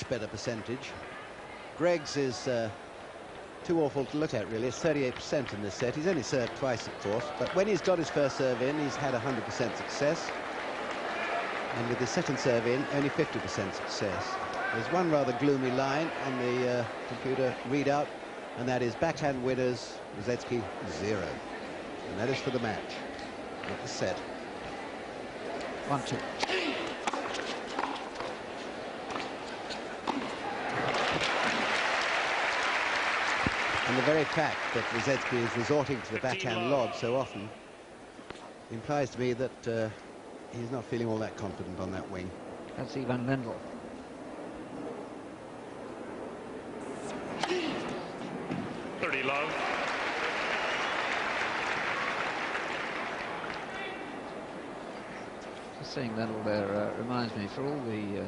much better percentage. Greg's is too awful to look at, really. It's 38% in this set. He's only served twice, of course, but when he's got his first serve in, he's had 100% success. And with his second serve in, only 50% success. There's one rather gloomy line on the computer readout, and that is backhand winners, Rusedski 0. And that is for the match, not the set. 1-2. And the very fact that Rusedski is resorting to the backhand lob so often implies to me that he's not feeling all that confident on that wing. That's Ivan Lendl. Love. Just saying Lendl there reminds me, for all the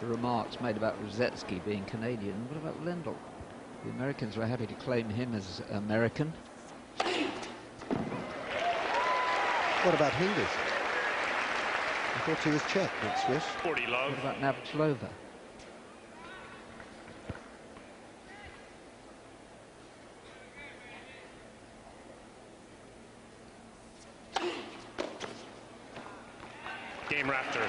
remarks made about Rusedski being Canadian, what about Lendl? The Americans were happy to claim him as American. What about Hingis? I thought he was Czech, not Swiss. 40 love. What about Navratilova? Game rafter.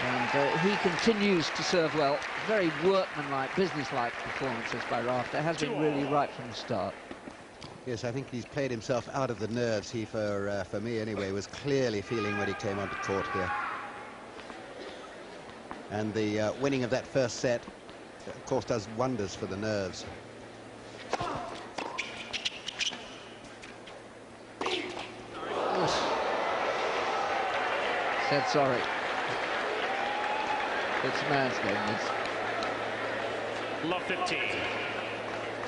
And he continues to serve well. Very workmanlike, businesslike performances by Rafter. Has been really right from the start. Yes, I think he's played himself out of the nerves. He, for me anyway, was clearly feeling when he came onto court here. And the winning of that first set, of course, does wonders for the nerves. Said sorry. It's a man's game, Love 15.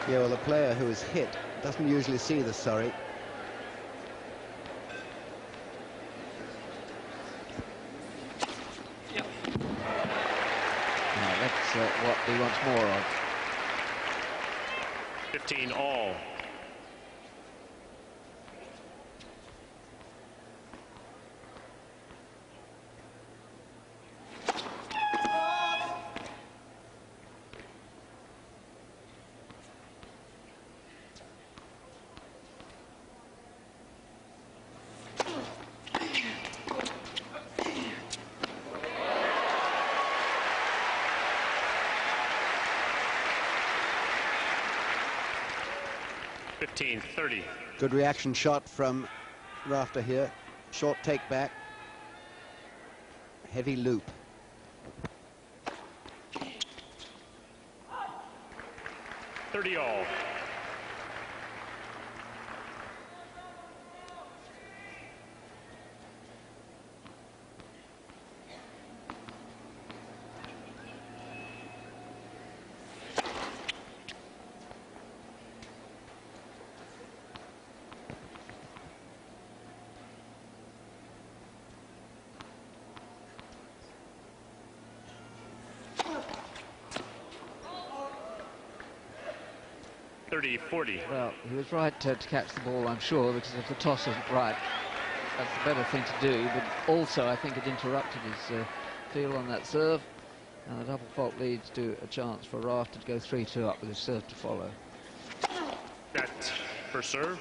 Yeah, well, a player who is hit doesn't usually see the sorry. Yep. No, that's what he wants more of. 15 all. $15-30. Good reaction shot from Rafter here. Short take back. Heavy loop. 30 all. Well, he was right to catch the ball, I'm sure, because if the toss isn't right, that's the better thing to do. But also, I think it interrupted his feel on that serve. And the double fault leads to a chance for Rafter to go 3-2 up with his serve to follow. That's for serve.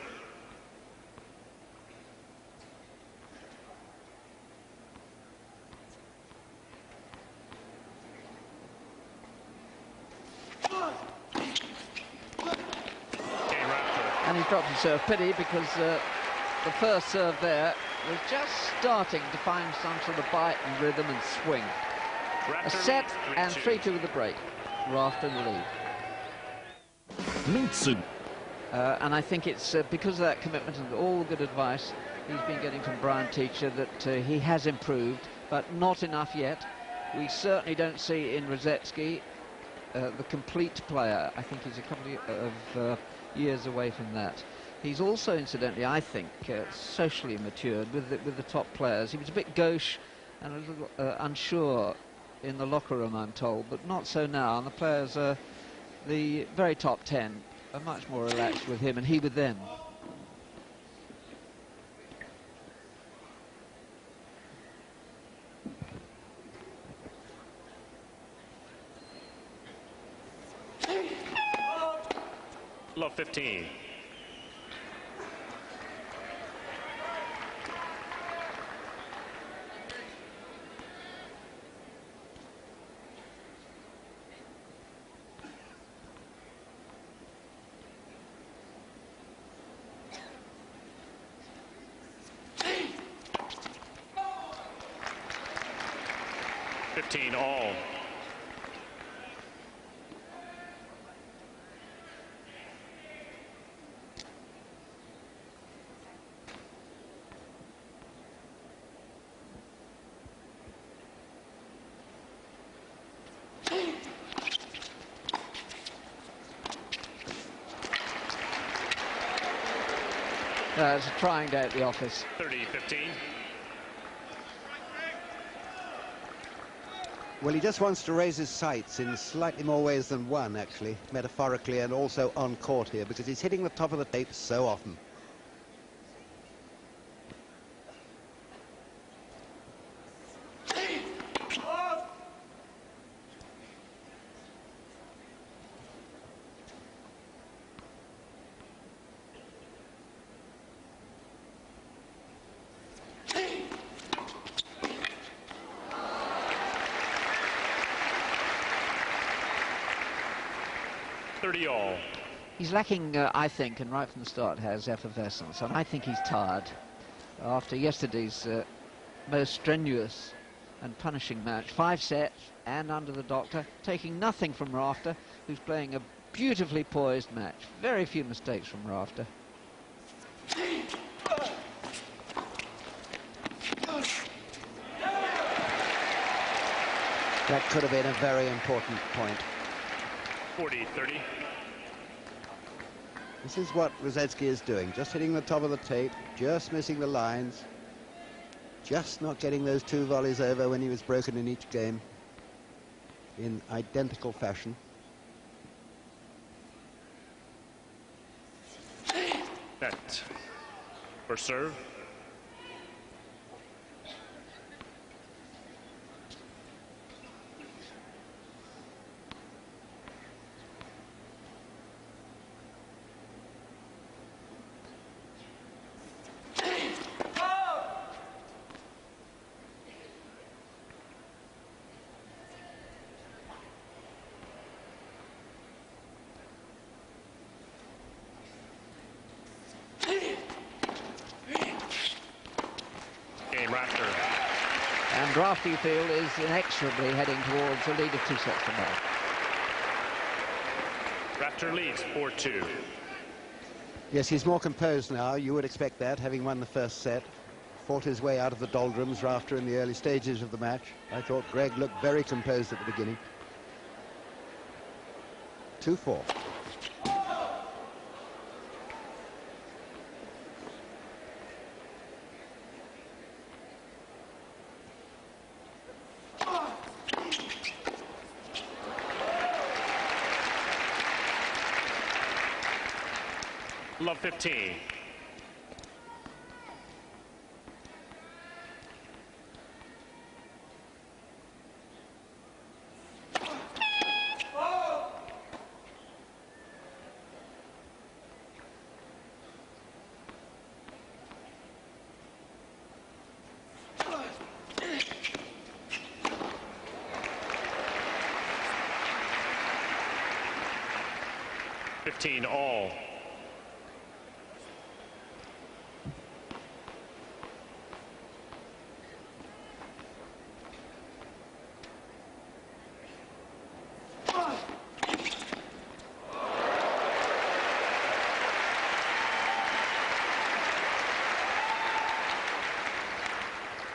And he's dropped his serve. Pity, because the first serve there was just starting to find some sort of bite and rhythm and swing. A set and 3-2 with the break. Rafter in the lead. And I think it's because of that commitment and all the good advice he's been getting from Brian Teacher that he has improved, but not enough yet. We certainly don't see in Rusedski the complete player. I think he's a couple of years away from that. He's also, incidentally, I think, socially matured with the top players. He was a bit gauche and a little unsure in the locker room, I'm told, but not so now. And the players, the very top 10, are much more relaxed with him and he with them. Love 15. All. It's a trying day at the office. 30-15. Well, he just wants to raise his sights in slightly more ways than one, actually, metaphorically and also on court here, because he's hitting the top of the tape so often. All. He's lacking, I think, and right from the start has effervescence, and I think he's tired after yesterday's most strenuous and punishing match. 5 sets and under the doctor, taking nothing from Rafter, who's playing a beautifully poised match. Very few mistakes from Rafter. That could have been a very important point. 40-30. This is what Rusedski is doing, just hitting the top of the tape, just missing the lines, just not getting those 2 volleys over when he was broken in each game in identical fashion. Net for serve. Rafter. And Rafter, you feel, is inexorably heading towards a lead of 2 sets to 0. Rafter leads 4-2. Yes, he's more composed now. You would expect that, having won the first set. Fought his way out of the doldrums, Rafter, in the early stages of the match. I thought Greg looked very composed at the beginning. 2-4. Love 15. All.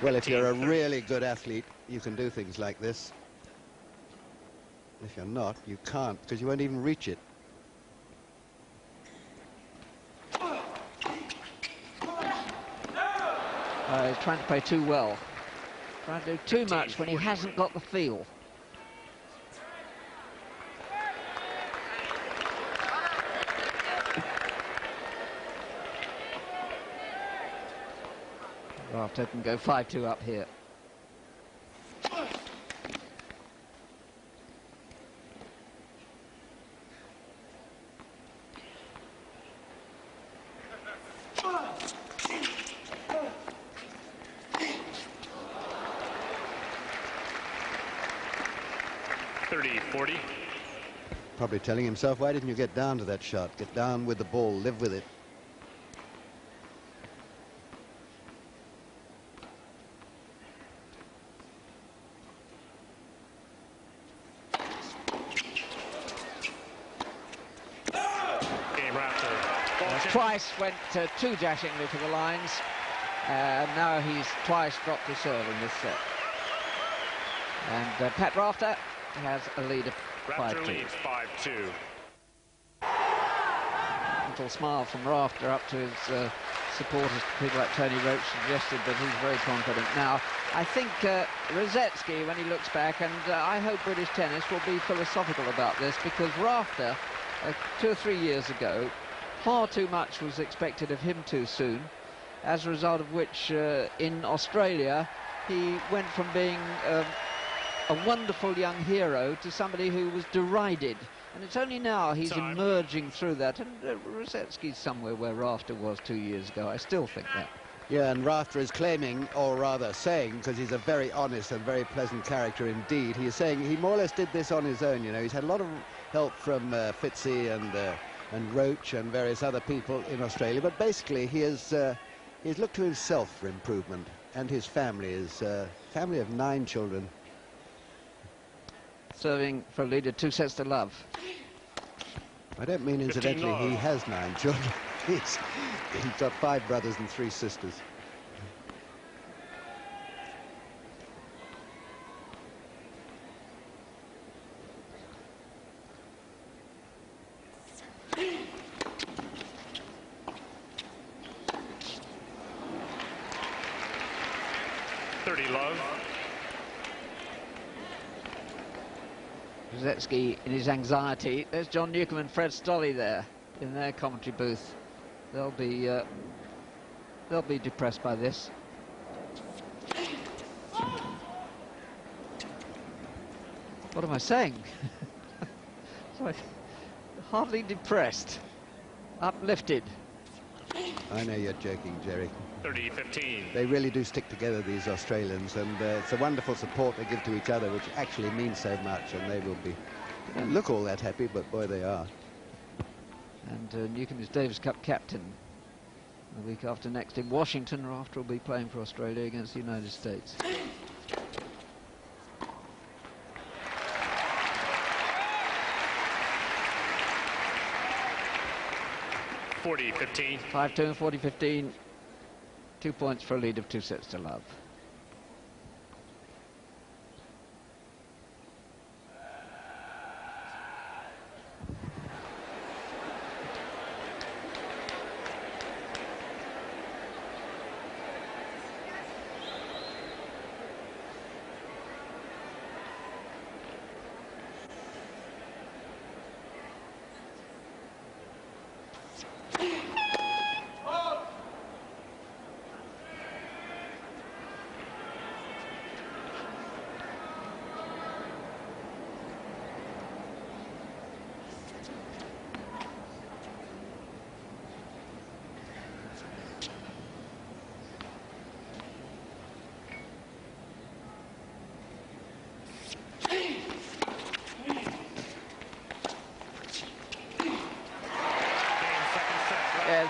Well, if you're a really good athlete, you can do things like this. If you're not, you can't, because you won't even reach it. He's trying to play too well. Trying to do too much when he hasn't got the feel. Rafter can go 5-2 up here. 30-40. Probably telling himself, why didn't you get down to that shot? Get down with the ball, live with it. Game rafter. Twice went too dashingly to the lines, and now he's twice dropped his serve in this set. And Pat Rafter has a lead of 5-2. Rafter leads 5-2. Little smile from Rafter up to his supporters. People like Tony Roach suggested that he's very confident now. I think Rusedski, when he looks back, and I hope British tennis will be philosophical about this, because Rafter, 2 or 3 years ago, far too much was expected of him too soon, as a result of which in Australia he went from being a wonderful young hero to somebody who was derided. And it's only now he's emerging through that. And Rusedski's somewhere where Rafter was 2 years ago. I still think that. Yeah, and Rafter is claiming, or rather saying, because he's a very honest and very pleasant character indeed, he is saying he more or less did this on his own. You know, he's had a lot of help from Fitzy and Roach and various other people in Australia, but basically he's looked to himself for improvement, and his family is a family of 9 children. Serving for a lead of 2-0. I don't mean incidentally 15 he has 9 children. He's got 5 brothers and 3 sisters. Love. Rusedski in his anxiety. There's John Newcombe and Fred Stolley there in their commentary booth. They'll be depressed by this. What am I saying? Sorry. Hardly depressed. Uplifted. I know you're joking, Jerry. 30-15. They really do stick together, these Australians, and it's a wonderful support they give to each other, which actually means so much, and they will be, they don't look all that happy, but boy, they are. And Newcombe is Davis Cup captain. The week after next in Washington, Rafter will be playing for Australia against the United States. 40-15. 5-2 and 40-15. 2 points for a lead of 2-0.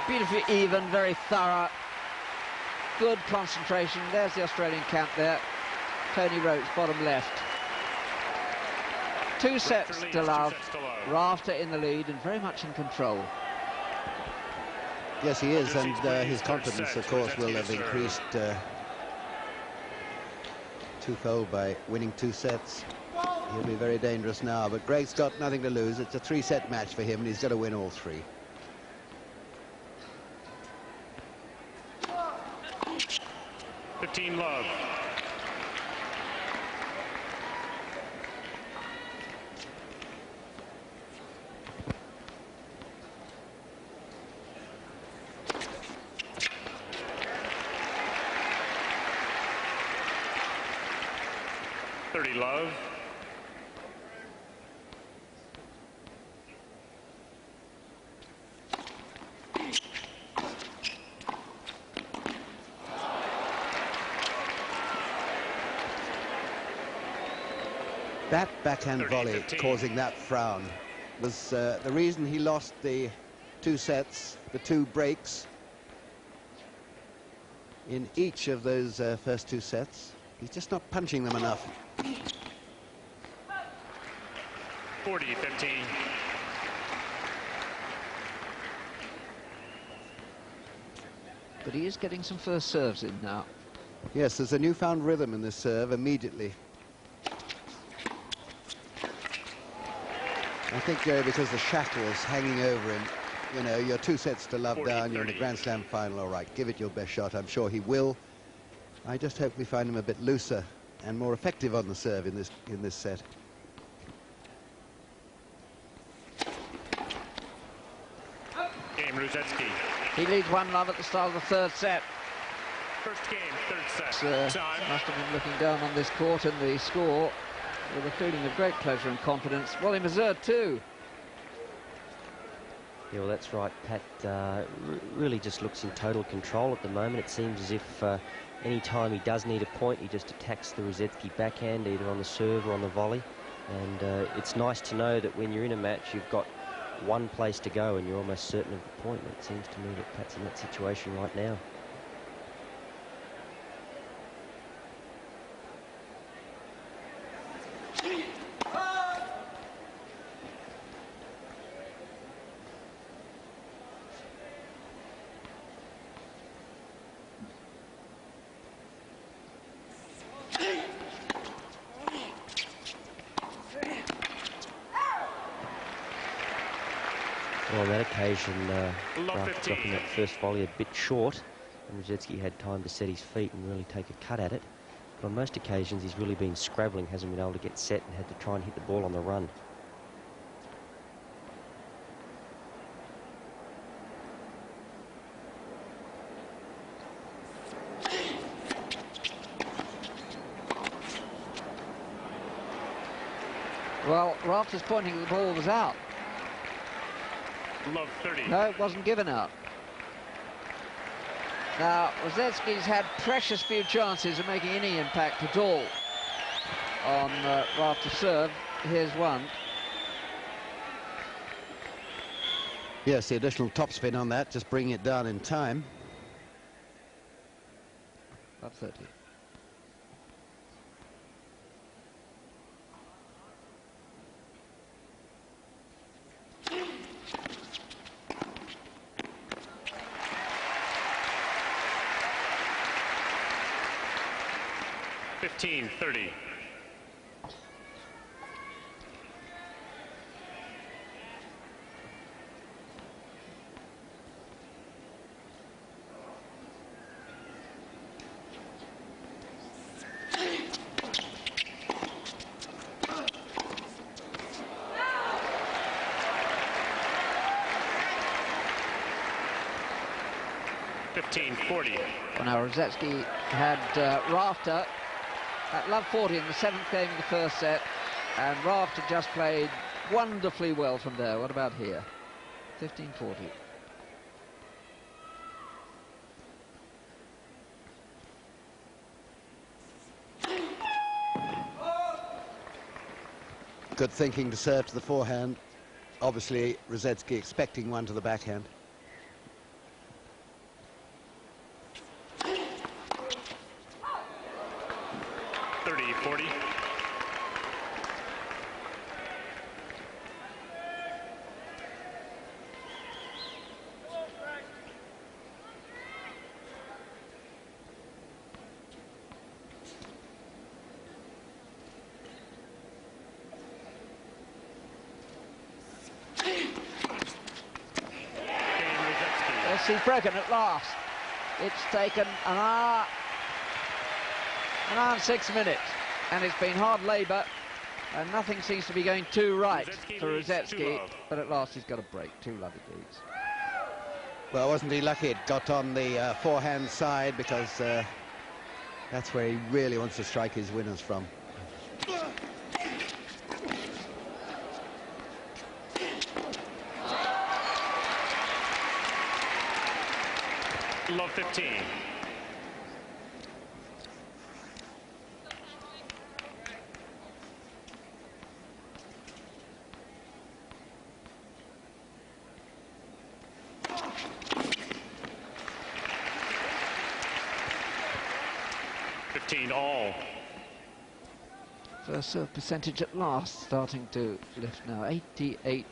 Beautifully even, very thorough, good concentration. There's the Australian count there. Tony Roach, bottom left. 2 sets to love. Rafter in the lead and very much in control. Yes, he is, and his confidence, of course, will have increased twofold by winning 2 sets. He'll be very dangerous now, but Greg's got nothing to lose. It's a 3-set match for him, and he's got to win all 3. Love. Love. That backhand 30, volley 15. causing that frown was the reason he lost the 2 sets, the 2 breaks in each of those first 2 sets. He's just not punching them enough. 40-15. But he is getting some first serves in now. Yes, there's a newfound rhythm in this serve immediately. I think, Jerry, because the shackle's hanging over him, you know, you're 2 sets to love 40, down, you're in a 30. Grand Slam final, all right, give it your best shot. I'm sure he will. I just hope we find him a bit looser and more effective on the serve in this set. Game Rusedski. He leads 1-love at the start of the 3rd set. First game, 3rd set. Time. Must have been looking down on this court and the score with a feeling of great pleasure and confidence. Well, in Missouri too. Yeah, well, that's right, Pat. Really just looks in total control at the moment. It seems as if any time he does need a point, he just attacks the Rusedski backhand, either on the serve or on the volley. And it's nice to know that when you're in a match, you've got one place to go and you're almost certain of the point. And it seems to me that Pat's in that situation right now. Well, on that occasion, after dropping that first volley a bit short, and Rusedski had time to set his feet and really take a cut at it. But on most occasions, he's really been scrabbling, hasn't been able to get set and had to try and hit the ball on the run. Well, Rafter's pointing the ball was out. Love 30. No, it wasn't given out. Now, Rusedski's had precious few chances of making any impact at all on Rafter's serve. Here's one. Yes, the additional topspin on that, just bringing it down in time. Love 30. $15-30. $15-40. Well, now Rusedski had Rafter at love 40 in the 7th game of the 1st set, and Rafter just played wonderfully well from there. What about here? 15-40. Good thinking to serve to the forehand. Obviously, Rusedski expecting one to the backhand. $30-40. Yes, he's broken at last. It's taken an hour and 6 minutes, and it's been hard labour, and nothing seems to be going too right for Rusedski, but at last he's got a break. 2-love it leads. Well, wasn't he lucky it got on the forehand side, because that's where he really wants to strike his winners from. Love 15. 15 all. First serve percentage at last starting to lift now. 88%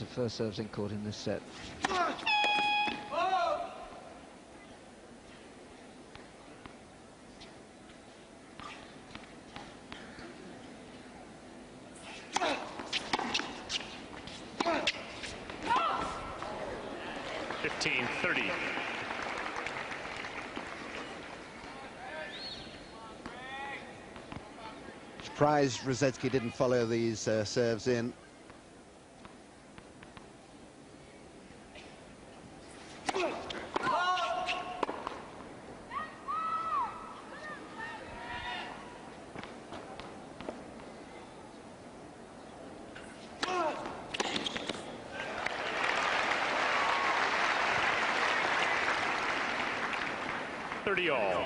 of first serves in court in this set. Surprised rusedski didn't follow these serves in. All.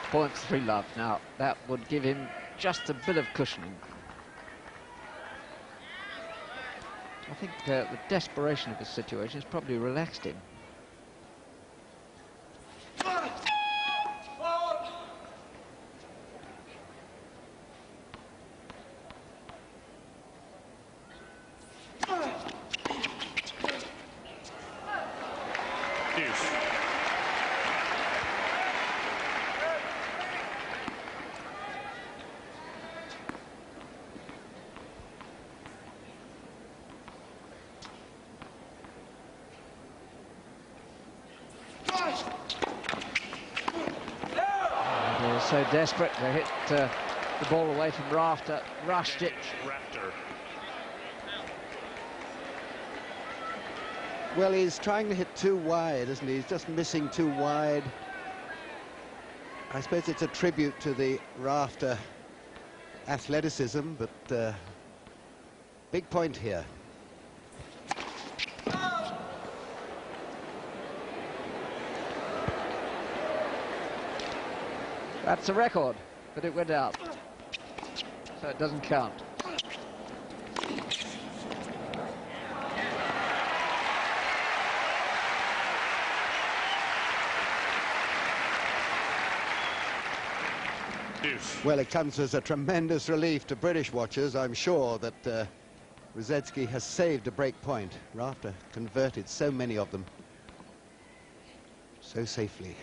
Points 3 love. Now that would give him just a bit of cushioning. I think the desperation of his situation has probably relaxed him. So desperate to hit the ball away from rafter, rushed it. Rafter. Well, he's trying to hit too wide, isn't he? He's just missing too wide. I suppose it's a tribute to the rafter athleticism, but big point here. That's a record, but it went out, so it doesn't count. Deuce. Well, it comes as a tremendous relief to British watchers. I'm sure that rusedski has saved a break point. Rafter converted so many of them so safely.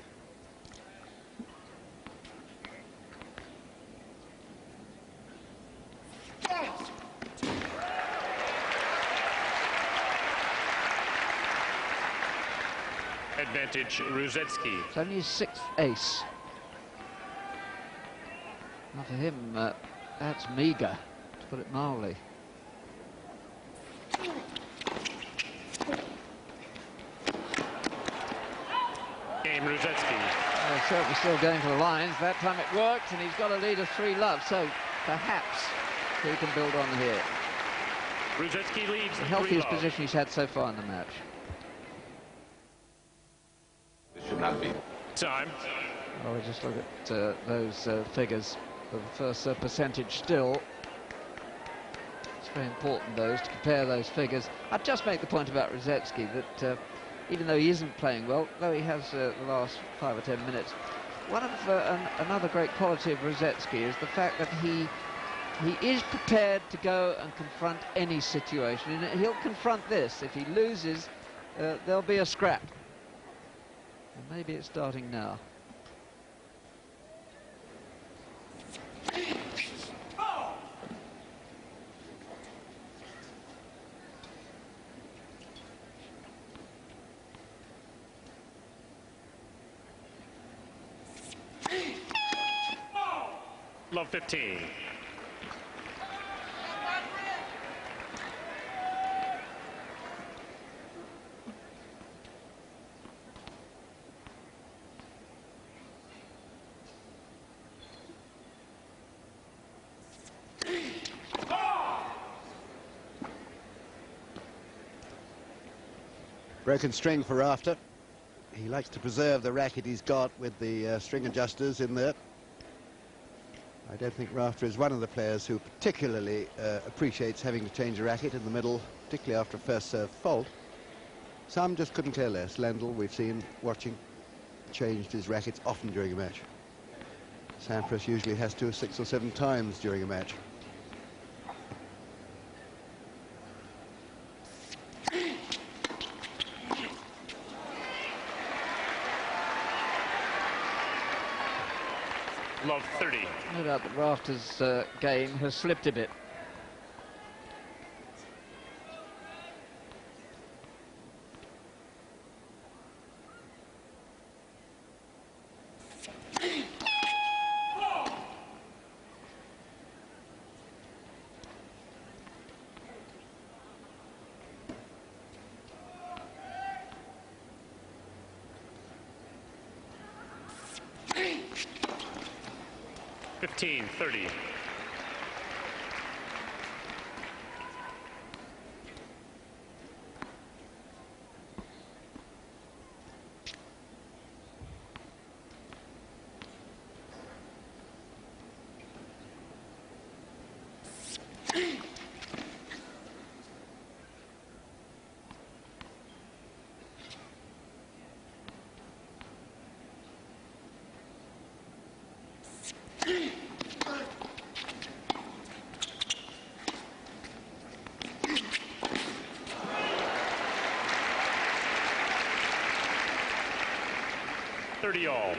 Advantage rusedski. It's only his 6th ace. Now for him, that's meagre, to put it mildly. Game rusedski. Well, certainly still going for the lines. That time it worked, and he's got a lead of 3 love, so perhaps he can build on here. Rusedski leads The healthiest position he's had so far in the match. Should not be. Time. Well, we just look at those figures of the first percentage still. It's very important, those, to compare those figures. I'd just make the point about rusedski that even though he isn't playing well, though he has the last 5 or 10 minutes, one of another great quality of rusedski is the fact that he is prepared to go and confront any situation. And he'll confront this. If he loses, there'll be a scrap. And maybe it's starting now. Love 15. Broken string for rafter. He likes to preserve the racket he's got with the string adjusters in there. I don't think Rafter is one of the players who particularly appreciates having to change a racket in the middle, particularly after a first serve fault. Some just couldn't care less. Lendl, we've seen watching, changed his rackets often during a match. Sampras usually has to 6 or 7 times during a match. Love 30. No doubt that Rafter's game has slipped a bit. Fifteen, 30. All.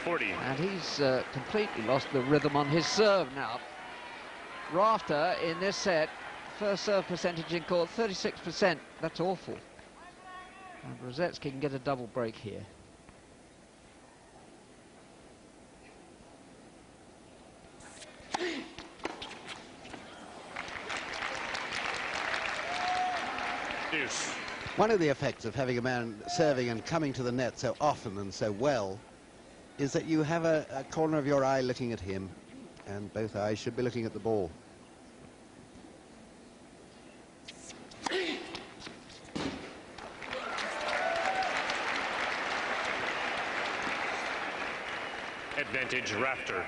And he's completely lost the rhythm on his serve now. Rafter in this set, first serve percentage in court, 36%. That's awful. And Rusedski can get a double break here. Deuce. One of the effects of having a man serving and coming to the net so often and so well is that you have a corner of your eye looking at him, and both eyes should be looking at the ball. Advantage Rafter.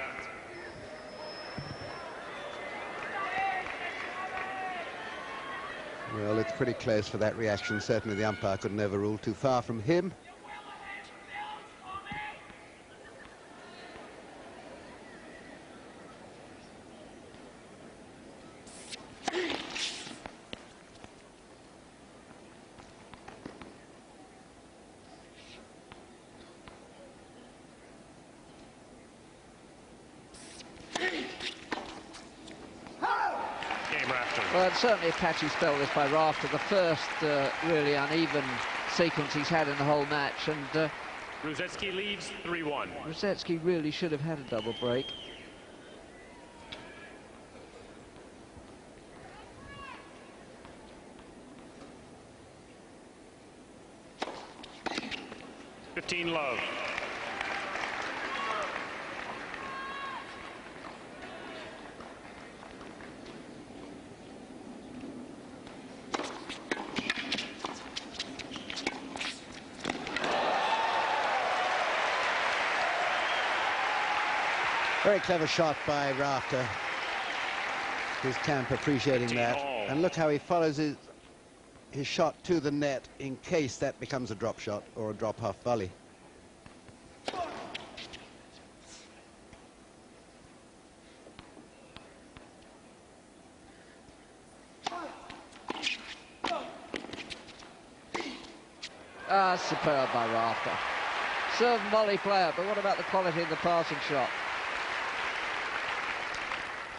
Well, it's pretty close for that reaction. Certainly the umpire could never rule too far from him. Well, it's certainly a catchy spell this by Rafter, the first really uneven sequence he's had in the whole match, and Rusedski leads 3-1. Rusedski really should have had a double break. Love. Very clever shot by Rafter. His camp appreciating that. And look how he follows his shot to the net in case that becomes a drop shot or a drop half volley. Superb by Rafter. Serve and volley player, but what about the quality of the passing shot?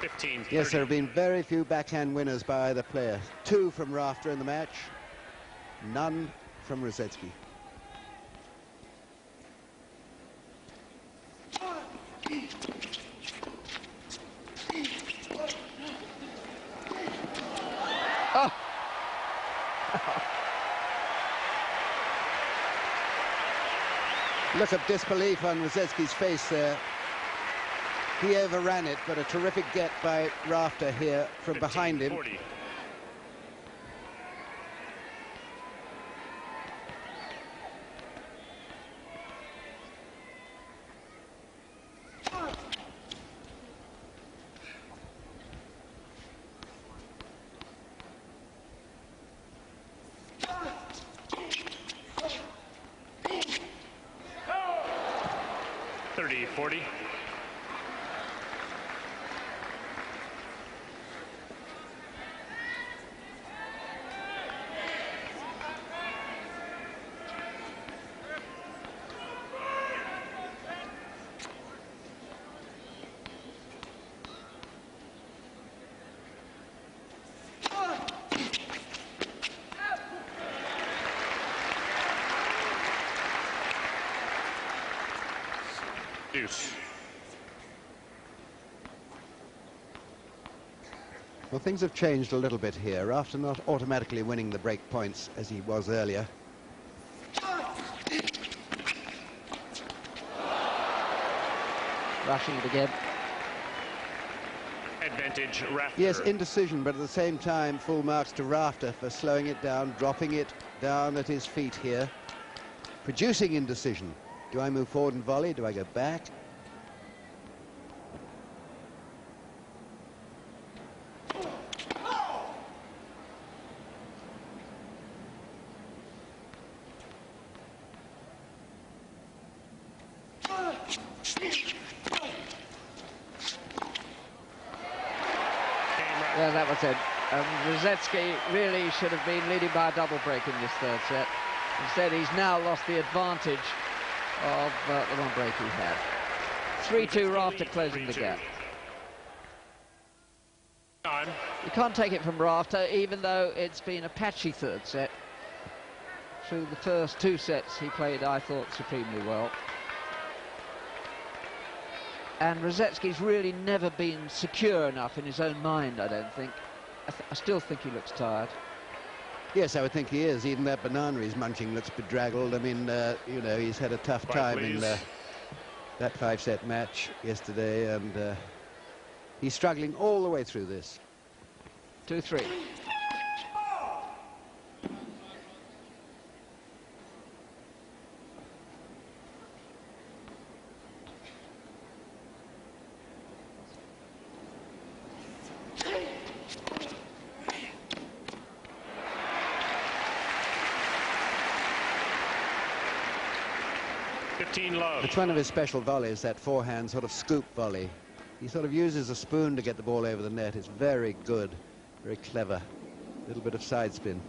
15. Yes, there have been very few backhand winners by either player. 2 from Rafter in the match, none from Rusedski. Look of disbelief on Rusedski's face there. He overran it, but a terrific get by Rafter here from behind him. 40. .40. Deuce. Well, things have changed a little bit here. After not automatically winning the break points as he was earlier. Rushing it again. Advantage Rafter. Yes, indecision, but at the same time, full marks to Rafter for slowing it down, dropping it down at his feet here. Producing indecision. Do I move forward and volley? Do I go back? Yeah, that was it. Rusedski really should have been leading by a double break in this third set. Instead, he's now lost the advantage of the one break he had. 3-2 Rafter closing the gap. You can't take it from Rafter, even though it's been a patchy third set. Through the first two sets, he played, I thought, supremely well. And Rusedski's really never been secure enough in his own mind, I don't think. I still think he looks tired. Yes, I would think he is. Even that banana he's munching looks bedraggled. I mean, you know, he's had a tough time in that 5-set match yesterday, and he's struggling all the way through this. 2-3. It's one of his special volleys, that forehand sort of scoop volley. He sort of uses a spoon to get the ball over the net. It's very good, very clever. A little bit of side spin.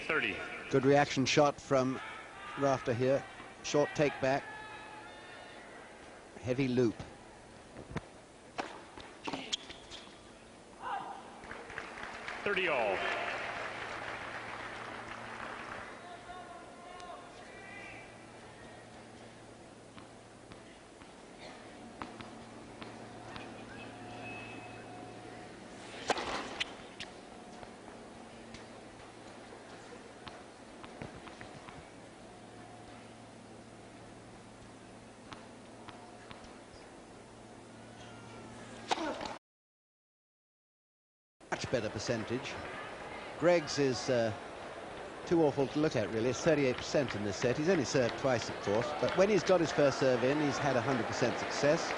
.30. Good reaction shot from Rafter here. Short take back. Heavy loop. .30 all. Much better percentage. Greg's is too awful to look at, really. It's 38% in this set. He's only served twice, of course, but when he's got his first serve in, he's had 100% success.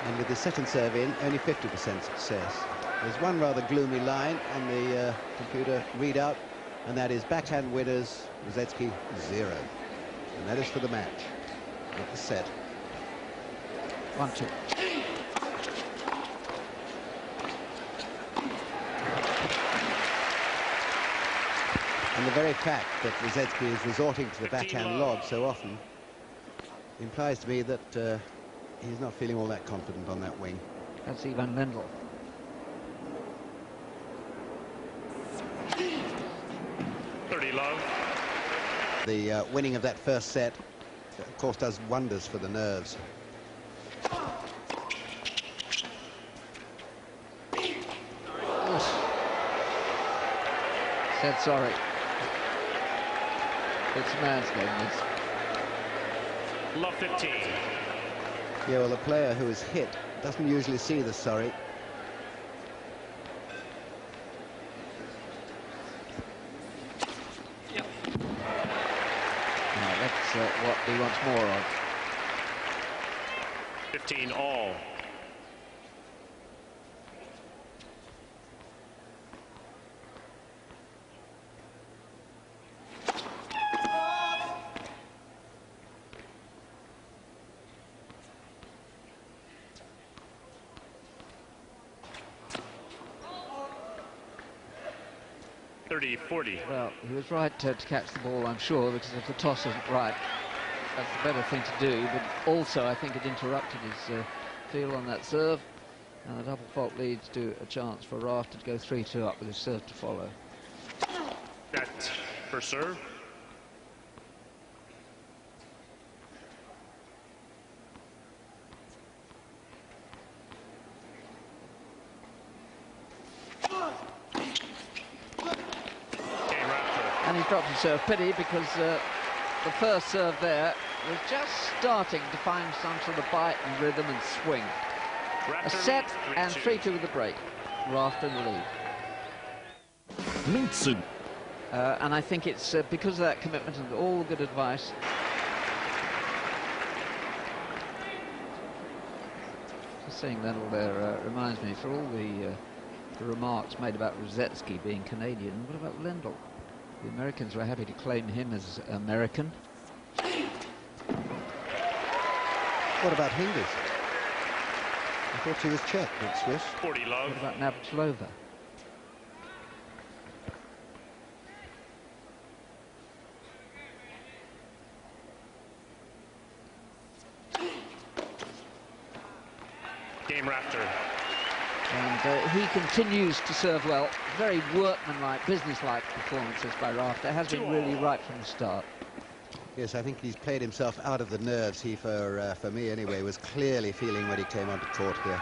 And with his second serve in, only 50% success. There's one rather gloomy line on the computer readout, and that is backhand winners, Rusedski 0. And that is for the match, not the set. 1-2. And the very fact that Rusedski is resorting to the backhand lob so often implies to me that he's not feeling all that confident on that wing. That's Ivan Lendl. Love. The winning of that first set, of course, does wonders for the nerves. Said sorry. It's a man's game, this. Love 15. Yeah, well, the player who is hit doesn't usually see the sorry. What he wants more of. 15 all. Well, he was right to catch the ball, I'm sure, because if the toss isn't right, that's the better thing to do. But also, I think it interrupted his feel on that serve. And the double fault leads to a chance for Rafter to go 3-2 up with his serve to follow. Net for serve. And he's dropped his serve. Pity, because the first serve there was just starting to find some sort of bite and rhythm and swing. A set and 3-2 with the break. Rafter in the lead. And I think it's because of that commitment and all the good advice. Just saying that all there reminds me, for all the remarks made about Rusedski being Canadian, what about Lendl? The Americans were happy to claim him as American. What about Hingis? I thought she was Czech, not Swiss. 40 love. What about Navratilova? Game rafter. And he continues to serve well. Very workmanlike, businesslike performances by Rafter. Has been really right from the start. Yes, I think he's played himself out of the nerves. He, for me anyway, was clearly feeling when he came onto court here.